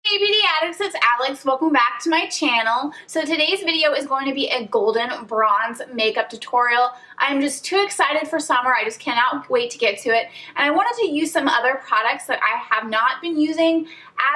Hey beauty addicts, it's Alex. Welcome back to my channel. So today's video is going to be a golden bronze makeup tutorial. I'm just too excited for summer. I just cannot wait to get to it. And I wanted to use some other products that I have not been using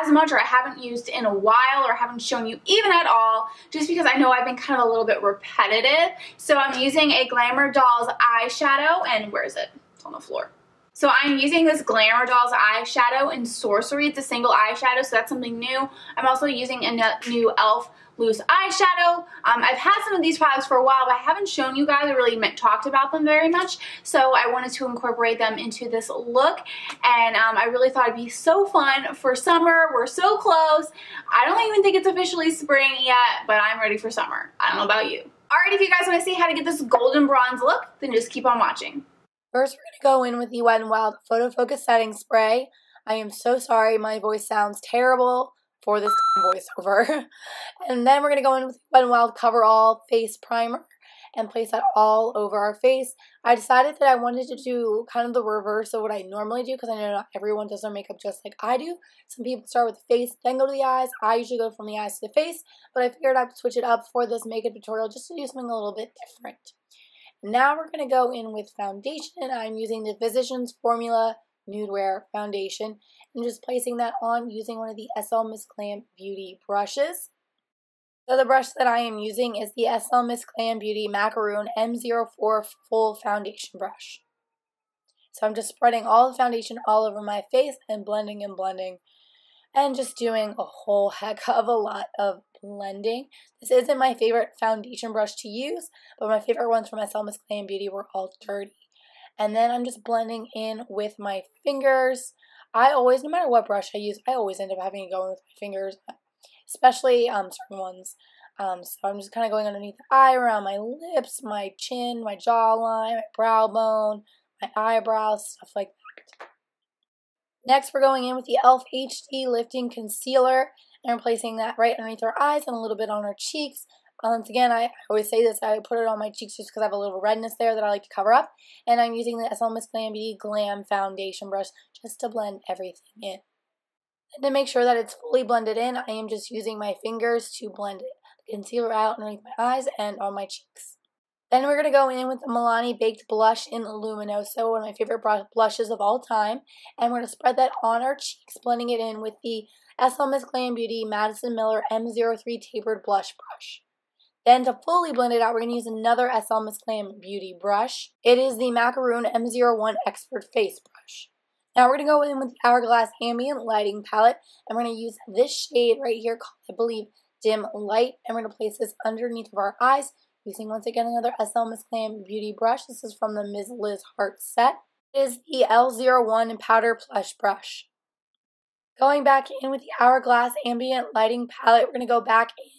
as much, or I haven't used in a while, or haven't shown you even at all, just because I know I've been kind of a little bit repetitive. So I'm using a Glamour Dolls eyeshadow, and where is it? It's on the floor. So I'm using this Glamour Dolls eyeshadow in Sorcery. It's a single eyeshadow, so that's something new. I'm also using a new e.l.f. loose eyeshadow. I've had some of these products for a while, but I haven't shown you guys or really talked about them very much. So I wanted to incorporate them into this look, and I really thought it'd be so fun for summer. We're so close. I don't even think it's officially spring yet, but I'm ready for summer. I don't know about you. Alright, if you guys want to see how to get this golden bronze look, then just keep on watching. First, we're going to go in with the Wet n Wild Photo Focus Setting Spray. I am so sorry, my voice sounds terrible for this voiceover. And then we're going to go in with the Wet n Wild Cover All Face Primer and place that all over our face. I decided that I wanted to do kind of the reverse of what I normally do, because I know not everyone does their makeup just like I do. Some people start with the face, then go to the eyes. I usually go from the eyes to the face, but I figured I'd switch it up for this makeup tutorial just to do something a little bit different. Now we're going to go in with foundation. I'm using the Physicians Formula Nude Wear Foundation and just placing that on using one of the e.l.f. brushes. So the brush that I am using is the e.l.f. Macaroon M04 Full Foundation Brush. So I'm just spreading all the foundation all over my face and blending and just doing a whole heck of a lot of blending. This isn't my favorite foundation brush to use, but my favorite ones from slmissglambeauty were all dirty. And then I'm just blending in with my fingers. I always, no matter what brush I use, I always end up having to go in with my fingers, especially certain ones. So I'm just kind of going underneath the eye, around my lips, my chin, my jawline, my brow bone, my eyebrows, stuff like that. Next, we're going in with the e.l.f. HD Lifting Concealer and replacing that right underneath our eyes and a little bit on our cheeks. Once again, I always say this, I put it on my cheeks just because I have a little redness there that I like to cover up. And I'm using the slmissglambeauty Glam Foundation brush just to blend everything in. And to make sure that it's fully blended in, I am just using my fingers to blend the concealer out underneath my eyes and on my cheeks. Then we're going to go in with the Milani Baked Blush in Luminoso, one of my favorite blushes of all time. And we're going to spread that on our cheeks, blending it in with the slmissglambeauty Madison Miller M03 Tapered Blush Brush. Then to fully blend it out, we're going to use another slmissglambeauty brush. It is the Macaroon M01 Expert Face Brush. Now we're going to go in with the Hourglass Ambient Lighting Palette, and we're going to use this shade right here called, I believe, Dim Light. And we're going to place this underneath of our eyes, using once again another slmissglambeauty brush. This is from the Ms. Liz Hart set. It is the L01 Powder Plush Brush. Going back in with the Hourglass Ambient Lighting Palette, we're going to go back in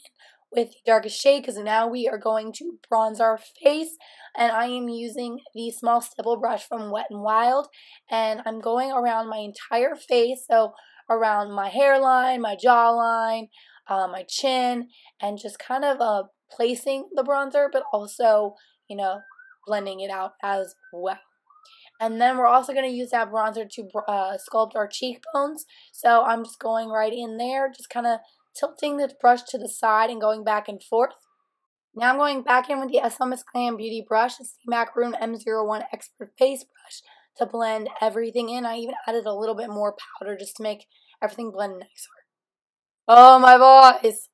with the darkest shade because now we are going to bronze our face. And I am using the small stipple brush from Wet n Wild. And I'm going around my entire face, so around my hairline, my jawline, my chin, and just kind of placing the bronzer, but also, you know, blending it out as well. And then we're also going to use that bronzer to sculpt our cheekbones. So I'm just going right in there, just kind of tilting the brush to the side and going back and forth. Now I'm going back in with the slmissglambeauty brush. It's the Macaroon M01 Expert Face Brush to blend everything in. I even added a little bit more powder just to make everything blend nicer. Oh, my voice!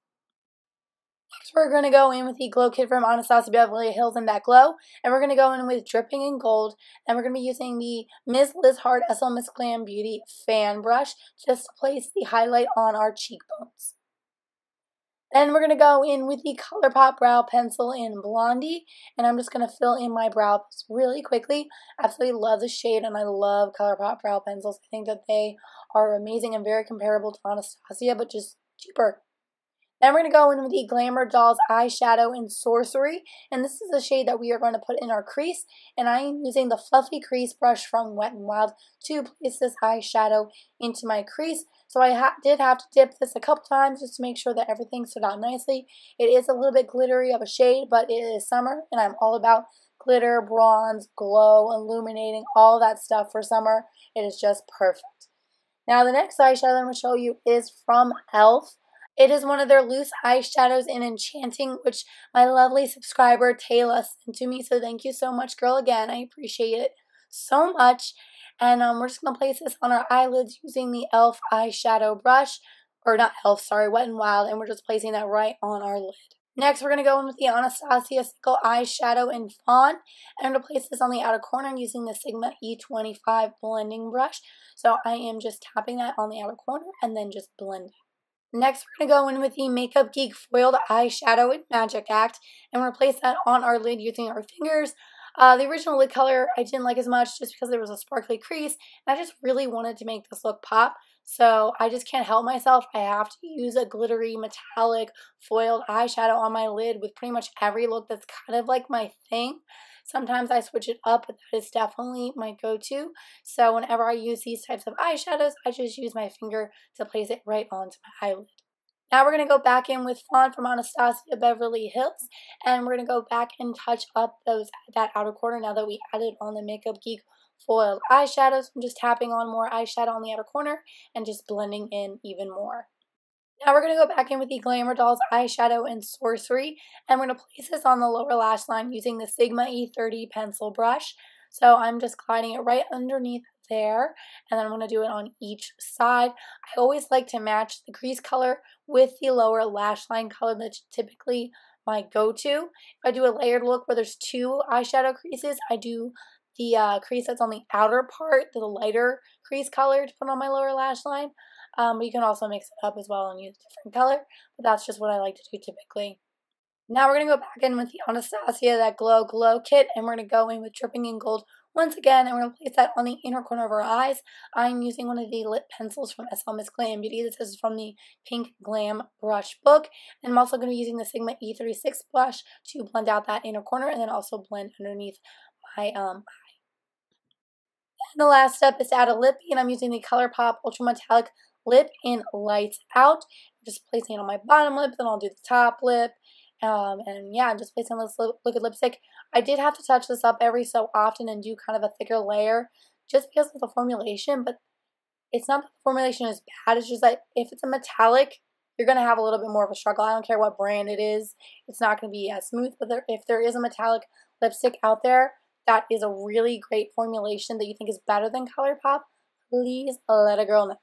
Next, we're going to go in with the Glow Kit from Anastasia Beverly Hills and That Glow. And we're going to go in with Dripping in Gold. And we're going to be using the Ms. Liz Hart slmissglambeauty Fan Brush just to place the highlight on our cheekbones. Then we're going to go in with the ColourPop Brow Pencil in Blondie. And I'm just going to fill in my brows really quickly. Absolutely love the shade, and I love ColourPop Brow Pencils. I think that they are amazing and very comparable to Anastasia, but just cheaper. Then we're going to go in with the Glamour Dolls eyeshadow in Sorcery, and this is the shade that we are going to put in our crease, and I am using the Fluffy Crease Brush from Wet n Wild to place this eyeshadow into my crease. So I did have to dip this a couple times just to make sure that everything stood out nicely. It is a little bit glittery of a shade, but it is summer, and I'm all about glitter, bronze, glow, illuminating, all that stuff for summer. It is just perfect. Now the next eyeshadow I'm going to show you is from e.l.f. It is one of their loose eyeshadows in Enchanting, which my lovely subscriber Taylor sent to me. So thank you so much, girl, again. I appreciate it so much. And we're just going to place this on our eyelids using the e.l.f. eyeshadow brush. Or not e.l.f., sorry, Wet n Wild. And we're just placing that right on our lid. Next, we're going to go in with the Anastasia Sickle eyeshadow in Fawn. And I'm going to place this on the outer corner using the Sigma E25 blending brush. So I am just tapping that on the outer corner and then just blending. Next, we're going to go in with the Makeup Geek Foiled Eyeshadow in Magic Act, and we're going to place that on our lid using our fingers. The original lid color I didn't like as much just because there was a sparkly crease, and I just really wanted to make this look pop, so I just can't help myself. I have to use a glittery, metallic, foiled eyeshadow on my lid with pretty much every look that's kind of like my thing. Sometimes I switch it up, but that is definitely my go-to. So whenever I use these types of eyeshadows, I just use my finger to place it right onto my eyelid. Now we're going to go back in with Fawn from Anastasia Beverly Hills, and we're going to go back and touch up that outer corner now that we added on the Makeup Geek foiled eyeshadows. I'm just tapping on more eyeshadow on the outer corner and just blending in even more. Now we're going to go back in with the Glamour Dolls eyeshadow in Sorcery, and we're going to place this on the lower lash line using the Sigma E30 pencil brush. So I'm just gliding it right underneath there, and then I'm going to do it on each side. I always like to match the crease color with the lower lash line color. That's typically my go-to. If I do a layered look where there's two eyeshadow creases, I do the crease that's on the outer part, the lighter crease color to put on my lower lash line. But you can also mix it up as well and use a different color, but that's just what I like to do typically. Now we're going to go back in with the Anastasia That Glow kit, and we're going to go in with Dripping in Gold once again, and we're going to place that on the inner corner of our eyes. I'm using one of the lip pencils from slmissglambeauty. This is from the Pink Glam brush book, and I'm also going to be using the Sigma E36 blush to blend out that inner corner and then also blend underneath my eye. And the last step is to add a lippy, and I'm using the ColourPop Ultra Metallic Lip in Lights Out. I'm just placing it on my bottom lip, then I'll do the top lip. And yeah, I'm just placing this liquid lipstick. I did have to touch this up every so often and do kind of a thicker layer just because of the formulation, but it's not that the formulation is bad. It's just that if it's a metallic, you're going to have a little bit more of a struggle. I don't care what brand it is. It's not going to be as smooth, but if there is a metallic lipstick out there that is a really great formulation that you think is better than ColourPop, please let a girl know.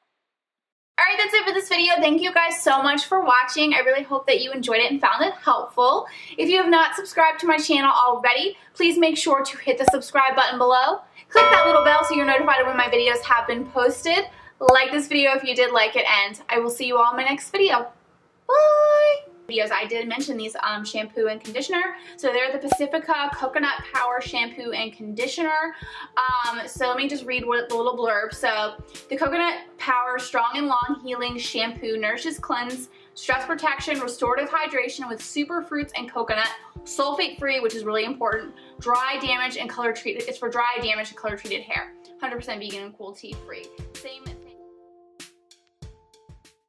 Alright, that's it for this video. Thank you guys so much for watching. I really hope that you enjoyed it and found it helpful. If you have not subscribed to my channel already, please make sure to hit the subscribe button below. Click that little bell so you're notified when my videos have been posted. Like this video if you did like it, and I will see you all in my next video. Bye! Videos, I did mention these shampoo and conditioner. So they're the Pacifica Coconut Power Shampoo and Conditioner. So let me just read what the little blurb. So the Coconut Power Strong and Long Healing Shampoo nourishes, cleanse, stress protection, restorative hydration with super fruits and coconut, sulfate free, which is really important, dry damage and color treated. It's for dry damage and color treated hair. 100% vegan and cruelty free. Same